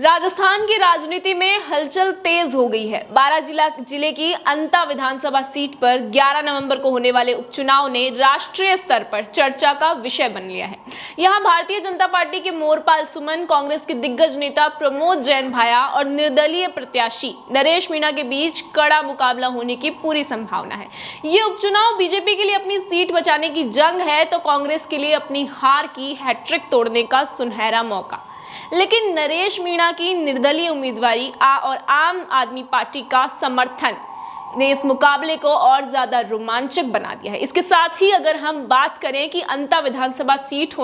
राजस्थान की राजनीति में हलचल तेज हो गई है। बारां जिले की अंता विधानसभा सीट पर 11 नवंबर को होने वाले उपचुनाव ने राष्ट्रीय स्तर पर चर्चा का विषय बन लिया है। यहां भारतीय जनता पार्टी के मोरपाल सुमन, कांग्रेस के दिग्गज नेता प्रमोद जैन भाया और निर्दलीय प्रत्याशी नरेश मीणा के बीच कड़ा मुकाबला होने की पूरी संभावना है। ये उपचुनाव बीजेपी के लिए अपनी सीट बचाने की जंग है तो कांग्रेस के लिए अपनी हार की हैट्रिक तोड़ने का सुनहरा मौका। लेकिन नरेश मीणा की निर्दलीय उम्मीदवारी और आम आदमी पार्टी का समर्थन ने इस मुकाबले को और ज्यादा रोमांचक बना दिया है। इसके साथ ही अगर हम बात करें कि अंता विधानसभा सीट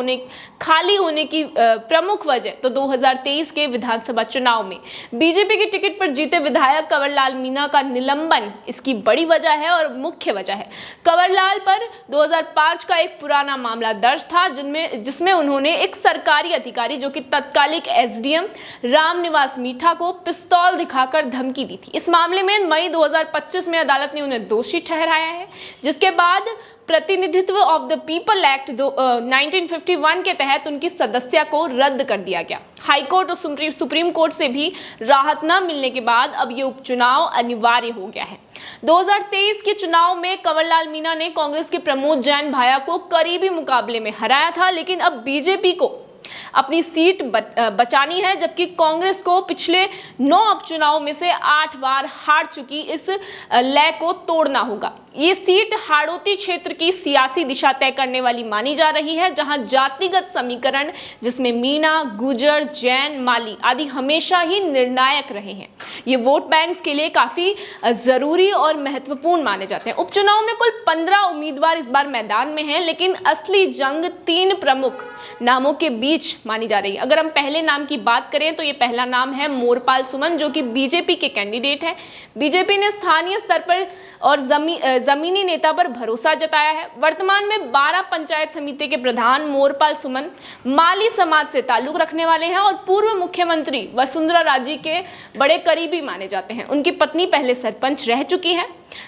खाली होने की प्रमुख वजह, तो 2023 के विधानसभा चुनाव में बीजेपी की टिकट पर जीते विधायक कंवरलाल मीणा का निलंबन इसकी बड़ी वजह है और मुख्य वजह है। कंवरलाल पर 2005 का एक पुराना मामला दर्ज था जिसमें उन्होंने एक सरकारी अधिकारी जो कि तत्कालिक एसडीएम रामनिवास मीठा को पिस्तौल दिखाकर धमकी दी थी। इस मामले में मई 2025 में अदालत ने उन्हें दोषी ठहराया है, जिसके बाद प्रतिनिधित्व ऑफ द पीपल एक्ट 1951 के तहत उनकी सदस्यता को रद्द कर दिया गया। हाईकोर्ट और सुप्रीम कोर्ट से भी राहत न मिलने के बाद अब ये उपचुनाव अनिवार्य हो गया है। 2023 के चुनाव में कंवरलाल मीणा ने कांग्रेस के प्रमोद जैन भाया को करीबी मुकाबले में हराया था, लेकिन अब बीजेपी को अपनी सीट बचानी है, जबकि कांग्रेस को पिछले 9 उपचुनाव में से 8 बार हार चुकी इस लय को तोड़ना होगा। ये सीट हाड़ौती क्षेत्र की सियासी दिशा तय करने वाली मानी जा रही है, जहां जातिगत समीकरण जिसमें मीणा, गुर्जर, जैन, माली आदि हमेशा ही निर्णायक रहे हैं। ये वोट बैंक के लिए काफी जरूरी और महत्वपूर्ण माने जाते हैं। उपचुनाव में कुल 15 उम्मीदवार इस बार मैदान में हैं, लेकिन असली जंग 3 प्रमुख नामों के बीच मानी जा रही है। अगर हम पहले नाम की बात करें तो ये पहला नाम है मोरपाल सुमन, जो कि बीजेपी के कैंडिडेट है। बीजेपी ने स्थानीय स्तर पर और जमीनी नेता पर भरोसा जताया है। वर्तमान में 12 पंचायत समिति के प्रधान मोरपाल सुमन माली समाज से ताल्लुक रखने वाले हैं और पूर्व मुख्यमंत्री वसुंधरा राजे के बड़े करीबी माने जाते हैं। उनकी पत्नी पहले सरपंच रह चुकी है,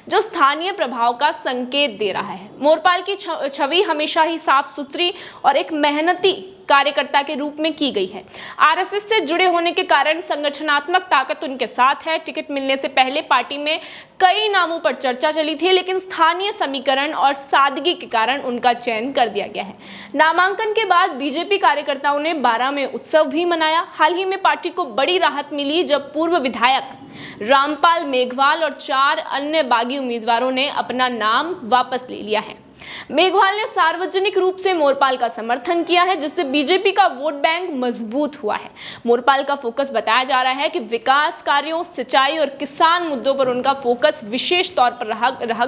जो स्थानीय प्रभाव का संकेत दे रहा है। मोरपाल की छवि हमेशा ही साफ सुथरी और एक मेहनती कार्यकर्ता के रूप में की गई है। आरएसएस से जुड़े होने के कारण संगठनात्मक ताकत उनके साथ है। टिकट मिलने से पहले पार्टी में कई नामों पर चर्चा चली थी, लेकिन स्थानीय समीकरण और सादगी के कारण उनका चयन कर दिया गया है। नामांकन के बाद बीजेपी कार्यकर्ताओं ने बारां में उत्सव भी मनाया। हाल ही में पार्टी को बड़ी राहत मिली जब पूर्व विधायक रामपाल मेघवाल और 4 अन्य बागी उम्मीदवारों ने अपना नाम वापस ले लिया है। मेघवाल ने सार्वजनिक रूप से मोरपाल का समर्थन किया है, जिससे बीजेपी का वोट बैंक मजबूत हुआ है। मोरपाल का फोकस बताया जा रहा है कि विकास कार्यों, सिंचाई और किसान मुद्दों पर उनका फोकस विशेष तौर पर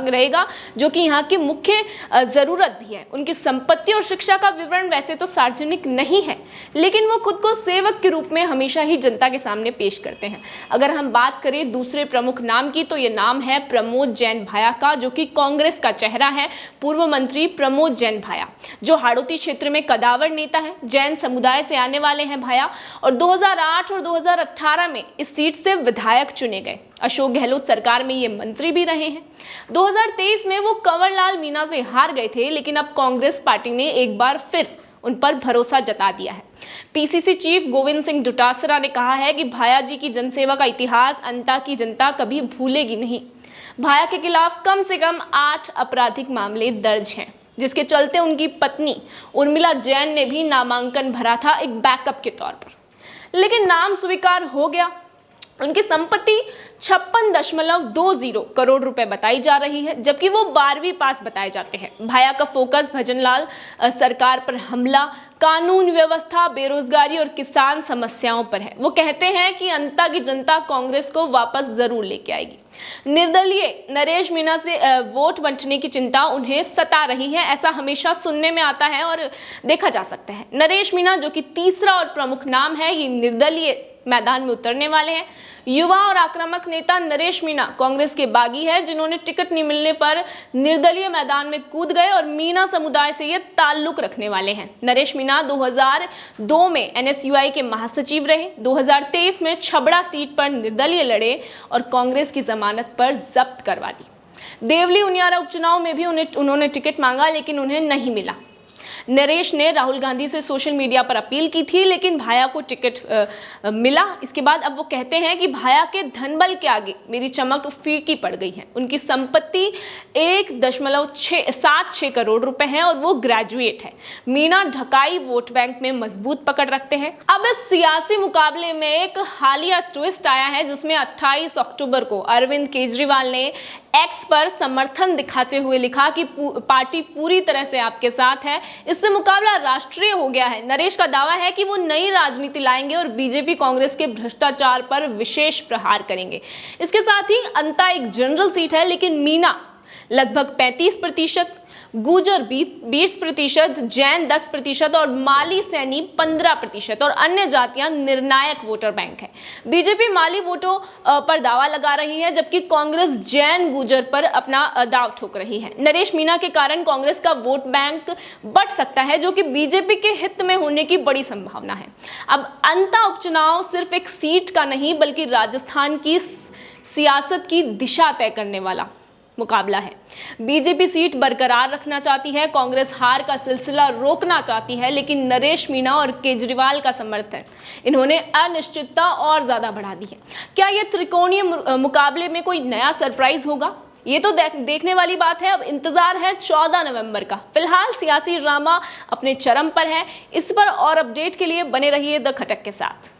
रहेगा, जो कि यहाँ की मुख्य जरूरत भी है। उनकी संपत्ति और शिक्षा का विवरण वैसे तो सार्वजनिक नहीं है, लेकिन वो खुद को सेवक के रूप में हमेशा ही जनता के सामने पेश करते हैं। अगर हम बात करें दूसरे प्रमुख नाम की, तो ये नाम है प्रमोद जैन भाया का, जो कि कांग्रेस का चेहरा है। पूर्व मंत्री प्रमोद जैन भाया, जो हाड़ौती क्षेत्र में कदावर नेता है। जैन समुदाय से आने वाले हैं भाया, और 2008 और 2018 में इस सीट से विधायक चुने गए। अशोक गहलोत सरकार में ये मंत्री भी रहे हैं। 2023 में वो कंवरलाल मीणा से हार गए थे, लेकिन अब कांग्रेस पार्टी ने एक बार फिर उन पर भरोसा जता दिया है। पीसीसी चीफ गोविंद सिंह डोटासरा ने कहा है कि भाया जी की जनसेवा का इतिहास अंता की जनता कभी भूलेगी नहीं। भाया के खिलाफ कम से कम 8 आपराधिक मामले दर्ज हैं, जिसके चलते उनकी पत्नी उर्मिला जैन ने भी नामांकन भरा था एक बैकअप के तौर पर, लेकिन नाम स्वीकार हो गया। उनकी संपत्ति 56.20 करोड़ रुपए बताई जा रही है, जबकि वो 12वीं पास बताए जाते हैं। भाया का फोकस भजनलाल सरकार पर हमला, कानून व्यवस्था, बेरोजगारी और किसान समस्याओं पर है। वो कहते हैं कि अंता की जनता कांग्रेस को वापस जरूर लेके आएगी। निर्दलीय नरेश मीणा से वोट बंटने की चिंता उन्हें सता रही है, ऐसा हमेशा सुनने में आता है और देखा जा सकता है। नरेश मीणा, जो कि तीसरा और प्रमुख नाम है, ये निर्दलीय मैदान में उतरने वाले हैं। युवा और आक्रामक नेता नरेश मीणा कांग्रेस के बागी है, जिन्होंने टिकट नहीं मिलने पर निर्दलीय मैदान में कूद गए और मीणा समुदाय से ये ताल्लुक रखने वाले हैं। नरेश मीणा 2002 में एनएसयूआई के महासचिव रहे। 2023 में छबड़ा सीट पर निर्दलीय लड़े और कांग्रेस की जमानत पर जब्त करवा दी। देवली उनियारा उपचुनाव में भी उन्होंने टिकट मांगा, लेकिन उन्हें नहीं मिला। नरेश ने राहुल गांधी से सोशल मीडिया पर अपील की थी, लेकिन भाया को टिकट मिला। इसके बाद अब वो कहते हैं कि भाया के धनबल के आगे मेरी चमक फीकी पड़ गई है। उनकी संपत्ति 1.76 करोड़ रुपए है और वो ग्रेजुएट है। मीणा ढकाई वोट बैंक में मजबूत पकड़ रखते हैं। अब इस सियासी मुकाबले में एक हालिया ट्विस्ट आया है, जिसमें 28 अक्टूबर को अरविंद केजरीवाल ने एक्स पर समर्थन दिखाते हुए लिखा कि पार्टी पूरी तरह से आपके साथ है। इससे मुकाबला राष्ट्रीय हो गया है। नरेश का दावा है कि वो नई राजनीति लाएंगे और बीजेपी कांग्रेस के भ्रष्टाचार पर विशेष प्रहार करेंगे। इसके साथ ही अंता एक जनरल सीट है, लेकिन मीणा लगभग 35%, गुर्जर 20%, जैन 10% और माली सैनी 15% और अन्य जातियां निर्णायक वोटर बैंक है। बीजेपी माली वोटों पर दावा लगा रही है, जबकि कांग्रेस जैन गुर्जर पर अपना दाव ठोक रही है। नरेश मीणा के कारण कांग्रेस का वोट बैंक बढ़ सकता है, जो कि बीजेपी के हित में होने की बड़ी संभावना है। अब अंता उपचुनाव सिर्फ एक सीट का नहीं, बल्कि राजस्थान की सियासत की दिशा तय करने वाला मुकाबला है। बीजेपी सीट बरकरार रखना चाहती है, कांग्रेस हार का सिलसिला रोकना चाहती है, लेकिन नरेश मीणा और केजरीवाल का समर्थन इन्होंने अनिश्चितता और ज्यादा बढ़ा दी है। क्या यह त्रिकोणीय मुकाबले में कोई नया सरप्राइज होगा? ये तो देखने वाली बात है। अब इंतजार है 14 नवंबर का। फिलहाल सियासी ड्रामा अपने चरम पर है। इस पर और अपडेट के लिए बने रहिए द खटक के साथ।